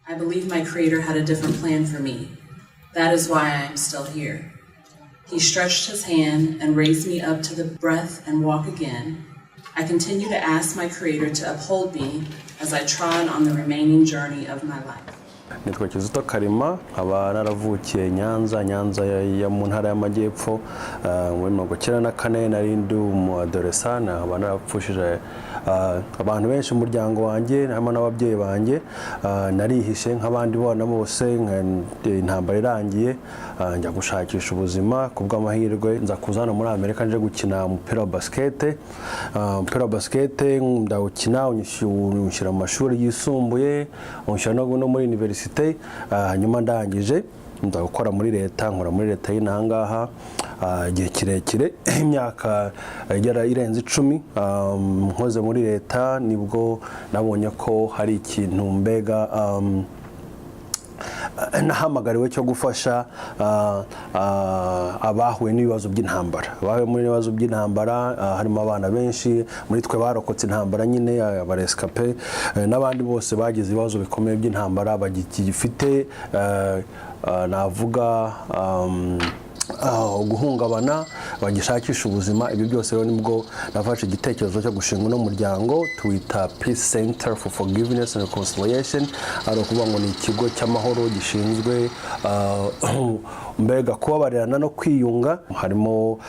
I believe my Creator had a different plan for me. That is why I am still here. He stretched his hand and raised me up to the breath and walk again. I continue to ask my Creator to uphold me as I trod on the remaining journey of my life. Nitwa Kizito Karima, nkaba naravukiye Nyanza ya mu ntara y'Amajyepfo muri 1994 nari ndi umuadolescent, nkaba narapfushije abantu benshi mu muryango wanjye harimo n'ababyeyi banjye, narihishe nk'abandi bana bose, intambara irangiye njya gushakisha ubuzima. Kubw'amahirwe nza kuzana muri Amerika nje gukina umupira wa basket, ndawukina unyishyura mu mashuri yisumbuye, unyishyura no muri university, hanyuma ndangije nza gukora muri leta, nkora muri leta y'inangaha igihe kirekire, imyaka irenze 10 nkoze muri leta, nibwo nabonye ko hari ikintu mbega nahamagariwe cyo gufasha abahuye n'ibibazo by'intambara. Abahuye muri ibibazo by'intambara harimo abana benshi muri twe barokotse intambara nyine, abarescape n'abandi bose bagize ibibazo bikomeye by'intambara bagifite navuga guhungabana, bagishakisha ubuzima. Ibi byose rero nibwo nafashe igitekerezo cyo gushinga no muryango twita Peace Center for Forgiveness and Reconciliation, ari ukuvuga ngo ni ikigo cy'amahoro gishinzwe mbega kubabarirana no kwiyunga. Harimo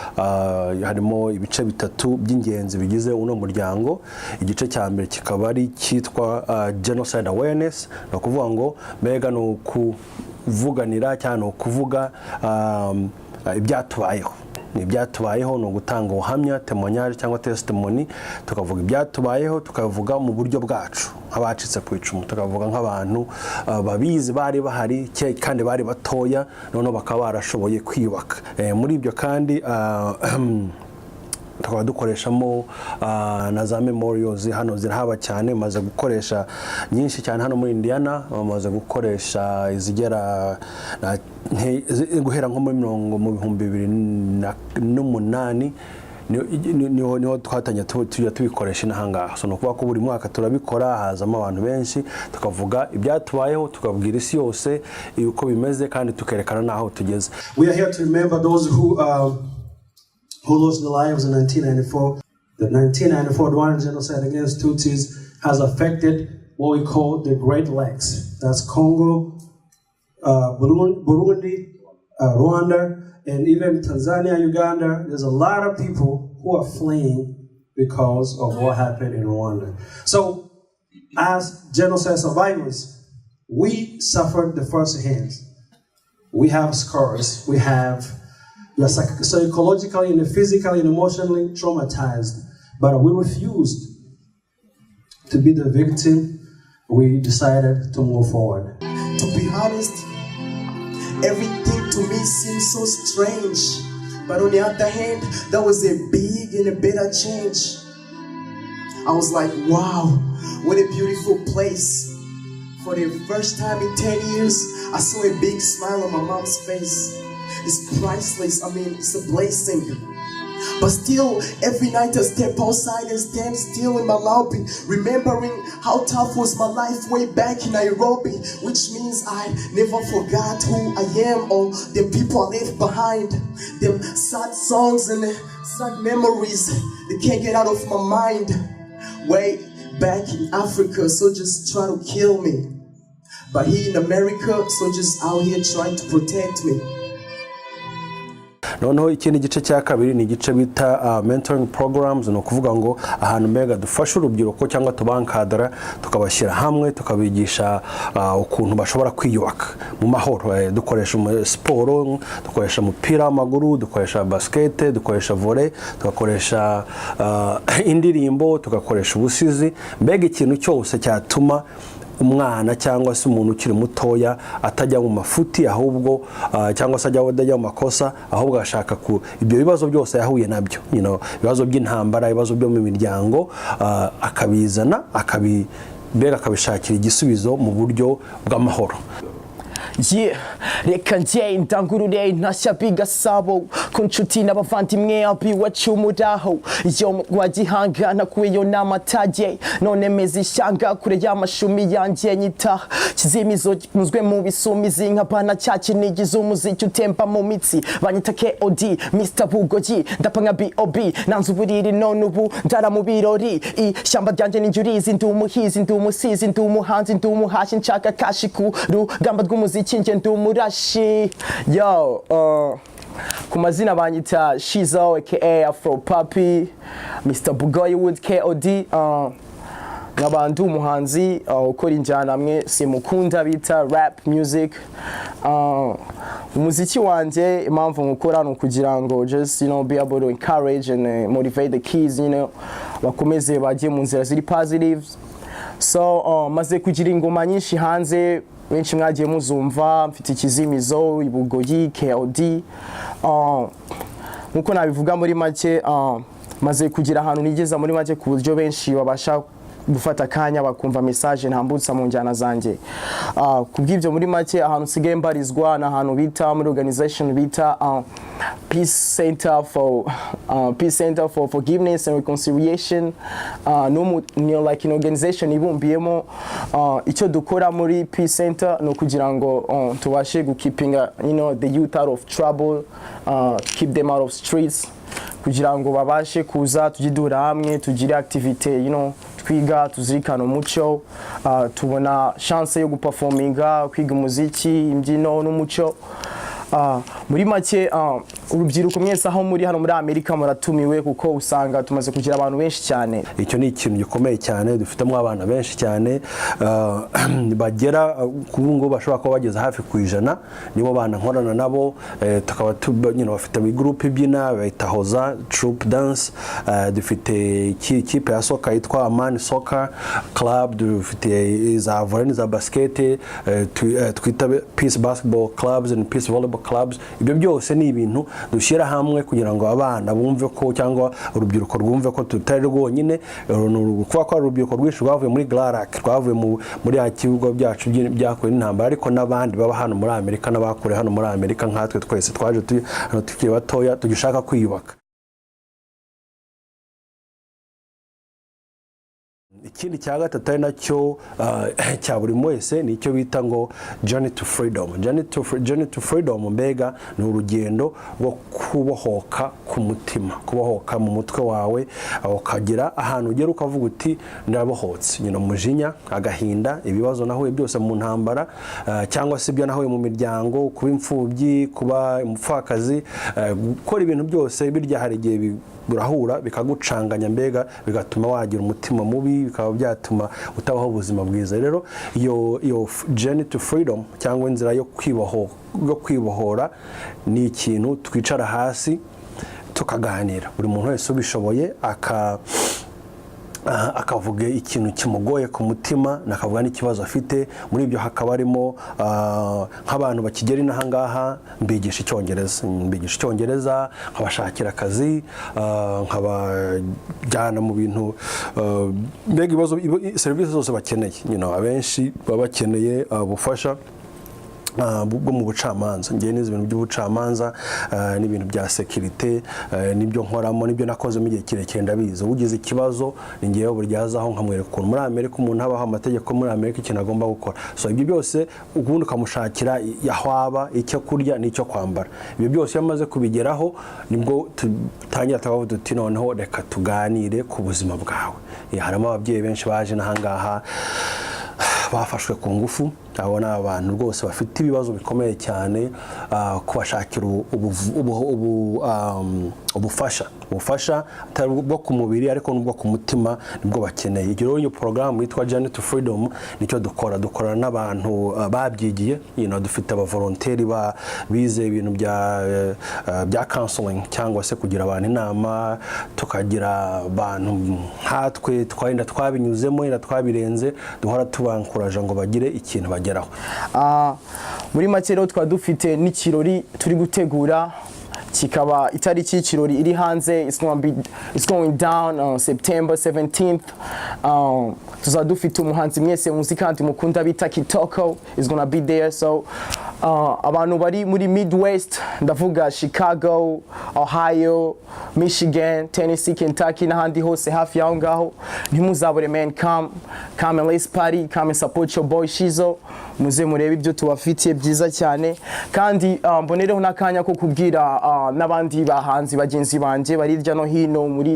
ibice bitatu by'ingenzi bigize uno muryango. Igice cya mbere kikaba ari cyitwa Genocide Awareness, no kuvuga ngo mbega no kuvuganira cyane kuvuga ibyatubayeho no gutanga ubuhamya, témoignage cyangwa testimony, tukavuga ibyatubayeho, tukavuga mu buryo bwacu nk'abacitse ku icumu, tukavuga nk'abantu babizi bari bahari kandi bari batoya none bakaba barashoboye kwiyubaka. Muri ibyo kandi tukaba dukoreshamo na za memorials hano zirahaba cyane, maze gukoresha nyinshi cyane hano muri Indiana, maze gukoresha izigera guhera nko muri 2008 niho twatanya tujya tubikoresha inahangaha. So no kuba ko buri mwaka turabikora, hazamo abantu benshi, tukavuga ibyatubayeho, tukabwira isi yose uko bimeze kandi tukerekana naho tugeze. We are here to remember those who lost their lives in 1994. The 1994 Rwandan genocide against Tutsis has affected what we call the Great Lakes. That's Congo, Burundi, Rwanda, and even Tanzania, Uganda. There's a lot of people who are fleeing because of what happened in Rwanda. So, as genocide survivors, we suffered the first hands. We have scars. We are psychologically and physically and emotionally traumatized, but we refused to be the victim. We decided to move forward. To be honest, everything to me seems so strange, but on the other hand, that was a big and a better change. I was like, wow, what a beautiful place. For the first time in 10 years, I saw a big smile on my mom's face. It's priceless, it's a blessing. But still, every night I step outside and stand still in my lobby, remembering how tough was my life way back in Nairobi, which means I never forgot who I am or the people I left behind. Them sad songs and sad memories, they can't get out of my mind. Way back in Africa, soldiers try to kill me. But here in America, soldiers out here trying to protect me. Noneho ikindi gice cya kabiri ni igice bita mentoring programs, no kuvuga ngo ahantu mbega dufasha urubyiruko cyangwa tubankadara, tukabashyira hamwe, tukabigisha ukuntu bashobora kwiyubaka mu mahoro. Dukoresha siporo, dukoresha umupira w'amaguru, dukoresha basket, dukoresha volley, tugakoresha indirimbo, tugakoresha ubusizi, mbega ikintu cyose cyatuma umwana cyangwa se umuntu ukiri mutoya atajya mu mafuti, ahubwo cyangwa se ajya mu makosa, ahubwo ashaka ku ibyo bibazo byose yahuye nabyo, ibibazo by'intambara, ibibazo byo mu miryango, akabizana, akabishakira igisubizo mu buryo bw'amahoro. Yeah, reka njye ndangurure ntashya Gasabo ku nshuti n'abavandimwe abiwacumuraho iyo wa gihanga nakuyeyo n'amatage none meze ishyanga kure y'amashumi yanjye nyita kizimizo muzwe mu bisumizi nk'abana cya kinigize umuziki utemba mu mitsi banyita KOD Mr Bugoyi ndapa nka BOB nanze uburiri none ubu ndara mu birori ishyamba ryanjye n'injurizi ndi umuhizi ndi umusizi ndi umuhanzi ndi umuhashi nshaka kashi ku rugamba rw'umuziki nge ndi umurashi yo ku mazina banyita Shizo aka Afro Papi Mr Bugoyi with KOD nkaba ndi umuhanzi ukora injyana amwe simukunda bita rap music umuziki wanjye impamvu nkukora ni ukugira ngo just be able to encourage and motivate the kids bakomeze bajye mu nzira ziri positive so maze kugira ingoma nyinshi hanze benshi mwagiye muzumva mfite ikizimizo Bugoyi KOD nkuko nabivuga muri make maze kugira ahantu nigeza muri make ku buryo benshi babasha gufata kanya bakumva message ntambutsa mu njyana zanjye kubw'ibyo muri make ahantu sigaye mbarizwa na ahantu bita muri organization bita Peace Center for Forgiveness and Reconciliation like an organization ibumbiyemo icyo dukora muri Peace Center no kugira ngo tubashe gukipinga the youth out of trouble keep them out of streets kugira ngo babashe kuza tujidura hamwe tugire activity twiga tuzirikana umuco tubona chance yo guperforminga kwiga umuziki imbyino n'umuco muri make urubyiruko mwese aho muri hano muri Amerika muratumiwe kuko usanga tumaze kugira abantu benshi cyane icyo ni ikintu gikomeye cyane dufitemo abana benshi cyane bagera kubu ngo bashobora kuba bageze hafi ku 100 nibo bana nkorana nabo tukaba bafite mu group ibyina bayita Hoza Troop Dance dufite ikipe ya soccer yitwa Amani Soccer Club dufite za volley za basket twita Peace Basketball Clubs and Peace Volleyball Clubs ibyo byose ni ibintu dushyira hamwe kugira ngo abana bumve ko cyangwa urubyiruko rwumve ko tutari rwonyine kuba ko urubyiruko rwinshi rwavuye muri Glarak rwavuye muri akibigo byacu byakoye intambara ariko nabandi baba hano muri Amerika n'abakure hano muri Amerika nkatwe twese twaje tukiri batoya tugishaka kwiyubaka. Ikindi cya gatatu ari nacyo cya buri wese ni icyo bita ngo Journey to Freedom. Journey to Freedom mbega ni urugendo rwo kubohoka ku mutima, kubohoka mu mutwe wawe ukagira ahantu ugera ukavuga uti ndabohotse umujinya agahinda ibibazo nahuye byose mu ntambara cyangwa se ibyo nahuye mu miryango kuba imfubyi kuba umupfakazi gukora ibintu byose birya hari igihe burahura bikagucanganya mbega bigatuma wagira umutima mubi bikaba byatuma utabaho ubuzima bwiza. Rero iyo Journey to Freedom cyangwa inzira yo kwibohora ni ikintu twicara hasi tukaganira buri muntu wese ubishoboye akavuga ikintu kimugoye ku mutima nakavuga n'ikibazo afite muri ibyo hakaba harimo nk'abantu bakigera inahangaha mbigisha icyongereza nkabashakira akazi nkabajyana mu bintu mbega ibibazo serivisi zose bakeneye abenshi baba bakeneye ubufasha bwo mu bucamanza ngiye n'izi bintu by'ubucamanza n'ibintu bya security nibyo nkoramo nibyo nakoze mu gihe kirekire ndabizi ugize ikibazo ngiye buryazaho nkamwereka ukuntu muri Amerika umuntu habaho amategeko muri Amerika ikintu agomba gukora so ibyo byose ubundi ukamushakira yahwaba icyo kurya n'icyo kwambara ibyo byose yamaze kubigeraho nibwo tutangira tukavuga tuti noneho reka tuganire ku buzima bwawe harimo ababyeyi benshi baje nahangaha bafashwe ku ngufu abona abantu rwose bafite ibibazo bikomeye cyane kubashakira ubufasha bwo ku mubiri ariko n'ubwo ku mutima nibwo bakeneye. Iyo rero program yitwa Journey to Freedom nicyo dukorana n'abantu babyigiye dufite abavolonteri bize ibintu bya counseling cyangwa se kugira abantu inama tukagira abantu nkatwe twagenda twabinyuzemo twabirenze duhora tubankuraje ngo bagire ikintu bageraho. Muri make rero twa dufite n'ikirori turi gutegura kikaba itariki y'ikirori iri hanze it's going down on September 17th. Tuzadufite umuhanzi mwese muzi kandi mukunda bita Kitoko is gonna be there so abantu bari muri Midwest ndavuga Chicago, Ohio, Michigan, Tennessee, Kentucky n'ahandi hose hafi yaho ngaho ntimuzabure man, come and let's party, come and support your boy Shizzo, muze murebe ibyo tubafitiye byiza cyane kandi mbonereho n'akanya ko kubwira n'abandi bahanzi bagenzi banje bari hirya no hino muri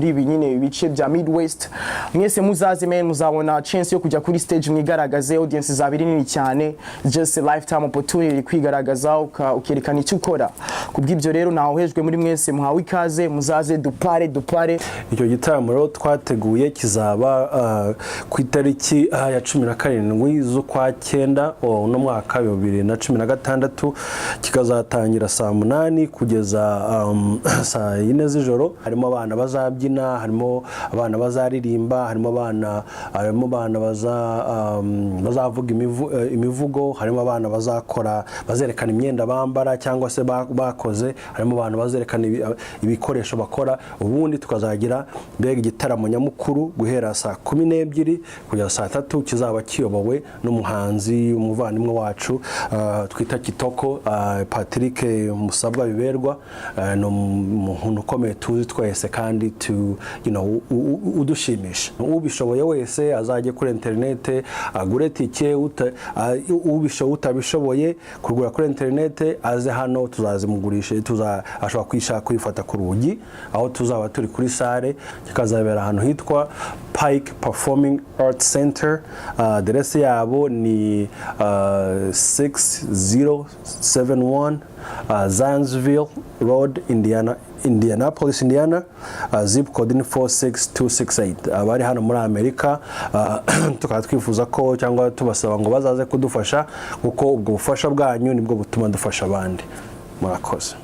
ibi nyine ibice bya Midwest, mwese muzaze man, muzabona chance yo kujya kuri stage mwigaragaze, audience zabiri nini cyane, just a lifetime opportunity kwigaragaza ukerekana icyo ukora. Kubw'ibyo rero ntawuhejwe muri mwese, muhawe ikaze, muzaze dupare. Icyo gitaramo rero twateguye kizaba ku itariki ya 17 z'ukwa 9 no mwaka 2016, kikazatangira saa 8 kugeza saa 4 z'ijoro. Harimo abana bazabyina, harimo abana bazaririmba, harimo abana bazavuga imivugo, harimo abana bazerekana imyenda bambara cyangwa se bakoze, harimo abantu bazerekana ibikoresho bakora. Ubundi tukazagira mbega igitaramo nyamukuru guhera saa 12 kugeza saa 3, kizaba kiyobowe n'umuhanzi umuvandimwe wacu twita Kitoko, Patrick Musabwa Biberwa, no umuntu ukomeye tuzi twese kandi udushimisha. Ubishoboye wese azajye kuri internet agure tike, ubishoboye utabishoboye kugura kuri internet aze hano tuzazimugurisha, ashobora kwishaka kwifata ku rugi aho tuzaba turi kuri sale. Kikazabera ahantu hitwa Pike Performing Arts Center. Address yabo ni 6071 Zionsville Road, Indianapolis, Indiana. Zip code ni 46268. Abari hano muri Amerika tukaba twifuza ko cyangwa tubasaba ngo bazaze kudufasha, kuko ubwo bufasha bwanyu nibwo butuma dufasha abandi. Murakoze.